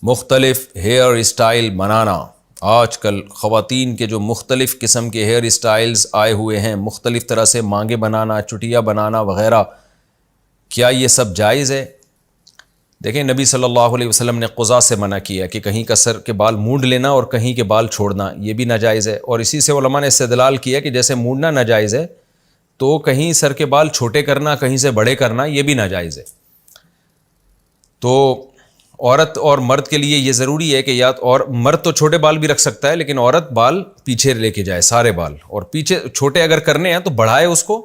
مختلف hair style بنانا. آج کل خواتین کے جو مختلف قسم کے ہیئر اسٹائلز آئے ہوئے ہیں، مختلف طرح سے مانگے بنانا، چٹیا بنانا وغیرہ، کیا یہ سب جائز ہے؟ دیکھیں، نبی صلی اللہ علیہ وسلم نے قضاء سے منع کیا کہ کہیں کا سر کے بال مونڈ لینا اور کہیں کے بال چھوڑنا، یہ بھی ناجائز ہے. اور اسی سے علماء نے استدلال کیا کہ جیسے مونڈنا ناجائز ہے تو کہیں سر کے بال چھوٹے کرنا، کہیں سے بڑے کرنا، یہ بھی ناجائز ہے. تو عورت اور مرد کے لیے یہ ضروری ہے کہ یا اور مرد تو چھوٹے بال بھی رکھ سکتا ہے، لیکن عورت بال پیچھے لے کے جائے، سارے بال، اور پیچھے چھوٹے اگر کرنے ہیں تو بڑھائے اس کو،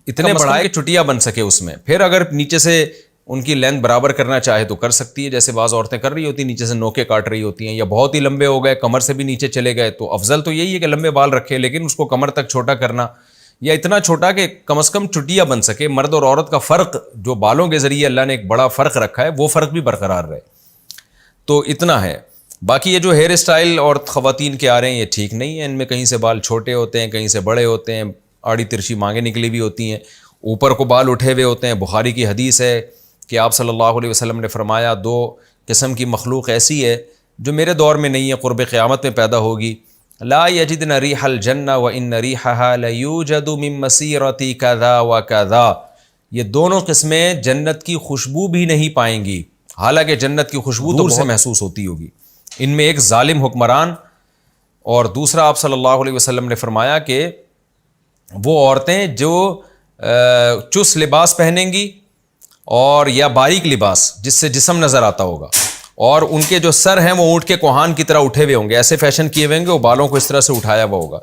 اتنے بڑھائے کہ چٹیا بن سکے اس میں. پھر اگر نیچے سے ان کی لینتھ برابر کرنا چاہے تو کر سکتی ہے، جیسے بعض عورتیں کر رہی ہوتی ہیں، نیچے سے نوکے کاٹ رہی ہوتی ہیں، یا بہت ہی لمبے ہو گئے، کمر سے بھی نیچے چلے گئے، تو افضل تو یہی ہے کہ لمبے بال رکھے، لیکن اس کو کمر تک چھوٹا کرنا، یا اتنا چھوٹا کہ کم از کم چٹیا بن سکے. مرد اور عورت کا فرق جو بالوں کے ذریعے اللہ نے ایک بڑا فرق رکھا ہے، وہ فرق بھی برقرار رہے. تو اتنا ہے. باقی یہ جو ہیئر اسٹائل اور خواتین کے آ رہے ہیں یہ ٹھیک نہیں ہے. ان میں کہیں سے بال چھوٹے ہوتے ہیں، کہیں سے بڑے ہوتے ہیں، آڑی ترچی مانگیں نکلی بھی ہوتی ہیں، اوپر کو بال اٹھے ہوئے ہوتے ہیں. بخاری کی حدیث ہے کہ آپ صلی اللہ علیہ وسلم نے فرمایا 2 قسم کی مخلوق ایسی ہے جو میرے دور میں نہیں ہے، قرب قیامت میں پیدا ہوگی. لا یجدن ریح الجنہ وان ریحها لیوجد من مسیرۃ کذا وکذا. یہ دونوں قسمیں جنت کی خوشبو بھی نہیں پائیں گی، حالانکہ جنت کی خوشبو دور سے محسوس ہوتی ہوگی. ان میں ایک ظالم حکمران، اور دوسرا آپ صلی اللہ علیہ وسلم نے فرمایا کہ وہ عورتیں جو چس لباس پہنیں گی اور یا باریک لباس جس سے جسم نظر آتا ہوگا، اور ان کے جو سر ہیں وہ اونٹ کے کوہان کی طرح اٹھے ہوئے ہوں گے، ایسے فیشن کیے ہوئے ہوں گے، وہ بالوں کو اس طرح سے اٹھایا ہوا ہوگا.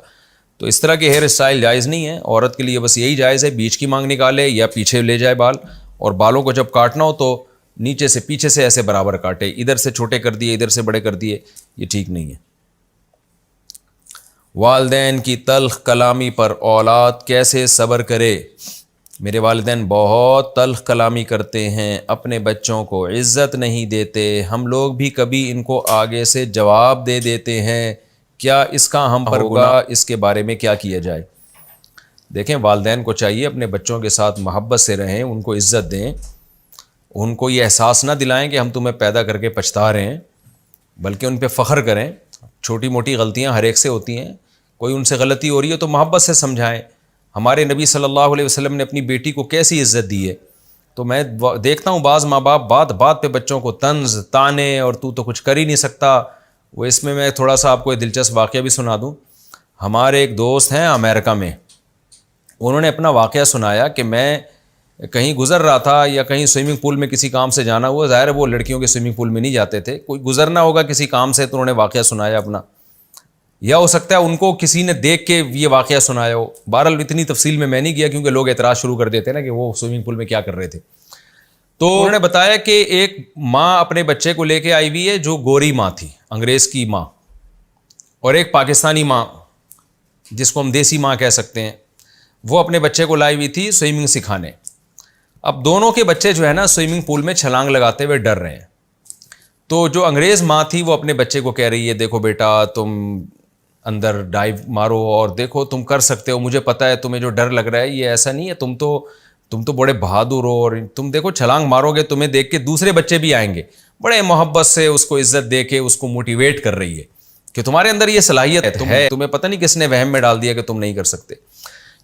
تو اس طرح کے ہیئر اسٹائل جائز نہیں ہے. عورت کے لیے بس یہی جائز ہے، بیچ کی مانگ نکالے یا پیچھے لے جائے بال، اور بالوں کو جب کاٹنا ہو تو نیچے سے پیچھے سے ایسے برابر کاٹے، ادھر سے چھوٹے کر دیے ادھر سے بڑے کر دیے، یہ ٹھیک نہیں ہے. والدین کی تلخ کلامی پر اولاد کیسے صبر کرے؟ میرے والدین بہت تلخ کلامی کرتے ہیں، اپنے بچوں کو عزت نہیں دیتے، ہم لوگ بھی کبھی ان کو آگے سے جواب دے دیتے ہیں، کیا اس کا ہم پر گناہ؟ اس کے بارے میں کیا کیا جائے؟ دیکھیں، والدین کو چاہیے اپنے بچوں کے ساتھ محبت سے رہیں، ان کو عزت دیں، ان کو یہ احساس نہ دلائیں کہ ہم تمہیں پیدا کر کے پچھتا رہے ہیں، بلکہ ان پہ فخر کریں. چھوٹی موٹی غلطیاں ہر ایک سے ہوتی ہیں، کوئی ان سے غلطی ہو رہی ہے تو محبت سے سمجھائیں. ہمارے نبی صلی اللہ علیہ وسلم نے اپنی بیٹی کو کیسی عزت دی ہے. تو میں دیکھتا ہوں بعض ماں باپ بات بات پہ بچوں کو طنز تانے، اور تو کچھ کر ہی نہیں سکتا. وہ اس میں تھوڑا سا آپ کو ایک دلچسپ واقعہ بھی سنا دوں. ہمارے ایک دوست ہیں امریکہ میں، انہوں نے اپنا واقعہ سنایا کہ میں کہیں گزر رہا تھا یا کہیں سوئمنگ پول میں کسی کام سے جانا ہوا، ظاہر ہے وہ لڑکیوں کے سوئمنگ پول میں نہیں جاتے تھے، کوئی گزرنا ہوگا کسی کام سے تو انہوں نے واقعہ سنایا اپنا، یا ہو سکتا ہے ان کو کسی نے دیکھ کے یہ واقعہ سنایا ہو. بہرحال اتنی تفصیل میں نہیں گیا کیونکہ لوگ اعتراض شروع کر دیتے نا کہ وہ سوئمنگ پول میں کیا کر رہے تھے. تو انہوں نے بتایا کہ ایک ماں اپنے بچے کو لے کے آئی ہوئی ہے جو گوری ماں تھی، انگریز کی ماں، اور ایک پاکستانی ماں جس کو ہم دیسی ماں کہہ سکتے ہیں، وہ اپنے بچے کو لائی ہوئی تھی سوئمنگ سکھانے. اب دونوں کے بچے جو ہے نا سوئمنگ پول میں چھلانگ لگاتے ہوئے ڈر رہے ہیں. تو جو انگریز ماں تھی وہ اپنے بچے کو کہہ رہی ہے، دیکھو بیٹا تم اندر ڈائیو مارو اور دیکھو تم کر سکتے ہو، مجھے پتہ ہے تمہیں جو ڈر لگ رہا ہے یہ ایسا نہیں ہے، تم تو بڑے بہادر ہو، اور تم دیکھو چھلانگ مارو گے تمہیں دیکھ کے دوسرے بچے بھی آئیں گے. بڑے محبت سے اس کو عزت دے کے اس کو موٹیویٹ کر رہی ہے کہ تمہارے اندر یہ صلاحیت ہے، تمہیں پتہ نہیں کس نے وہم میں ڈال دیا کہ تم نہیں کر سکتے.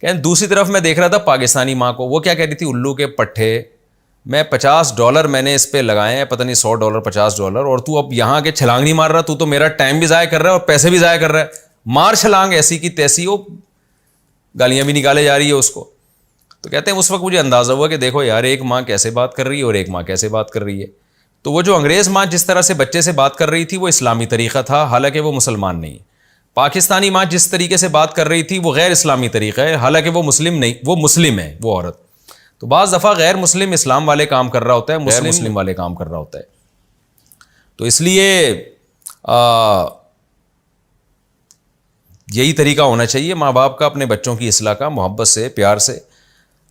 کہ دوسری طرف میں دیکھ رہا تھا پاکستانی ماں کو، وہ کیا کہہ رہی تھی، الو کے پٹھے، میں $50 میں نے اس پہ لگائے ہیں، پتہ نہیں $100 $50، اور تو اب یہاں کے چھلانگ نہیں مار رہا، تو میرا ٹائم بھی ضائع کر رہا ہے اور پیسے بھی ضائع کر رہا ہے، مار چھلانگ ایسی کی تیسی ہو، گالیاں بھی نکالے جا رہی ہے اس کو. تو کہتے ہیں اس وقت مجھے اندازہ ہوا کہ دیکھو یار ایک ماں کیسے بات کر رہی ہے اور ایک ماں کیسے بات کر رہی ہے. تو وہ جو انگریز ماں جس طرح سے بچے سے بات کر رہی تھی وہ اسلامی طریقہ تھا، حالانکہ وہ مسلمان نہیں. پاکستانی ماں جس طریقے سے بات کر رہی تھی وہ غیر اسلامی طریقہ ہے، حالانکہ وہ مسلم نہیں، وہ مسلم ہے وہ عورت. تو بعض دفعہ غیر مسلم اسلام والے کام کر رہا ہوتا ہے، مسلم والے کام کر رہا ہوتا ہے. تو اس لیے یہی طریقہ ہونا چاہیے ماں باپ کا اپنے بچوں کی اصلاح کا، محبت سے، پیار سے.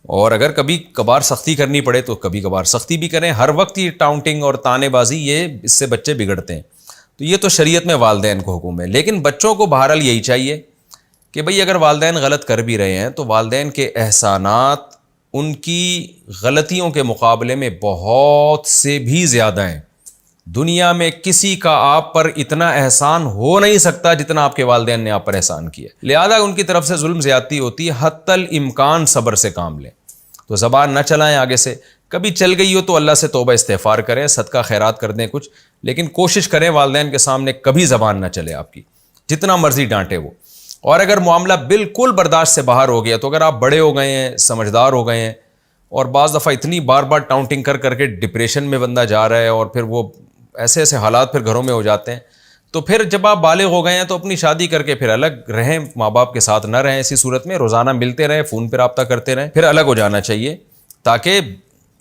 اور اگر کبھی کبھار سختی کرنی پڑے تو کبھی کبھار سختی بھی کریں. ہر وقت یہ ٹاؤنٹنگ اور تانے بازی، یہ اس سے بچے بگڑتے ہیں. تو یہ تو شریعت میں والدین کو حکم ہے، لیکن بچوں کو بہرحال یہی چاہیے کہ بھئی اگر والدین غلط کر بھی رہے ہیں تو والدین کے احسانات ان کی غلطیوں کے مقابلے میں بہت سے بھی زیادہ ہیں. دنیا میں کسی کا آپ پر اتنا احسان ہو نہیں سکتا جتنا آپ کے والدین نے آپ پر احسان کیا، لہذا ان کی طرف سے ظلم زیادتی ہوتی ہے، حتی الامکان صبر سے کام لیں۔ تو زبان نہ چلائیں آگے سے، کبھی چل گئی ہو تو اللہ سے توبہ استغفار کریں، صدقہ خیرات کر دیں کچھ، لیکن کوشش کریں والدین کے سامنے کبھی زبان نہ چلے آپ کی، جتنا مرضی ڈانٹے وہ۔ اور اگر معاملہ بالکل برداشت سے باہر ہو گیا تو اگر آپ بڑے ہو گئے ہیں، سمجھدار ہو گئے ہیں، اور بعض دفعہ اتنی بار بار ٹاؤنٹنگ کر کر کے ڈپریشن میں بندہ جا رہا ہے، اور پھر وہ ایسے ایسے حالات پھر گھروں میں ہو جاتے ہیں، تو پھر جب آپ بالغ ہو گئے ہیں تو اپنی شادی کر کے پھر الگ رہیں، ماں باپ کے ساتھ نہ رہیں، اسی صورت میں روزانہ ملتے رہیں، فون پہ رابطہ کرتے رہیں، پھر الگ ہو جانا چاہیے، تاکہ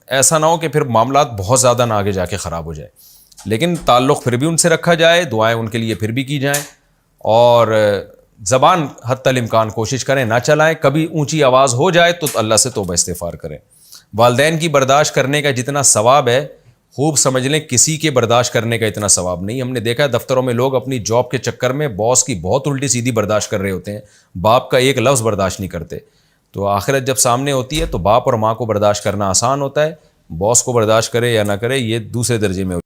ایسا نہ ہو کہ پھر معاملات بہت زیادہ نہ آگے جا کے خراب ہو جائے۔ لیکن تعلق پھر بھی ان سے رکھا جائے، دعائیں ان کے لیے پھر بھی کی جائیں، اور زبان حتی الامکان کوشش کریں نہ چلائیں، کبھی اونچی آواز ہو جائے تو اللہ سے توبہ استغفار کریں۔ والدین کی برداشت کرنے کا جتنا ثواب ہے، خوب سمجھ لیں کسی کے برداشت کرنے کا اتنا ثواب نہیں۔ ہم نے دیکھا ہے دفتروں میں لوگ اپنی جاب کے چکر میں باس کی بہت الٹی سیدھی برداشت کر رہے ہوتے ہیں، باپ کا ایک لفظ برداشت نہیں کرتے، تو آخرت جب سامنے ہوتی ہے تو باپ اور ماں کو برداشت کرنا آسان ہوتا ہے، باس کو برداشت کرے یا نہ کرے یہ دوسرے درجے میں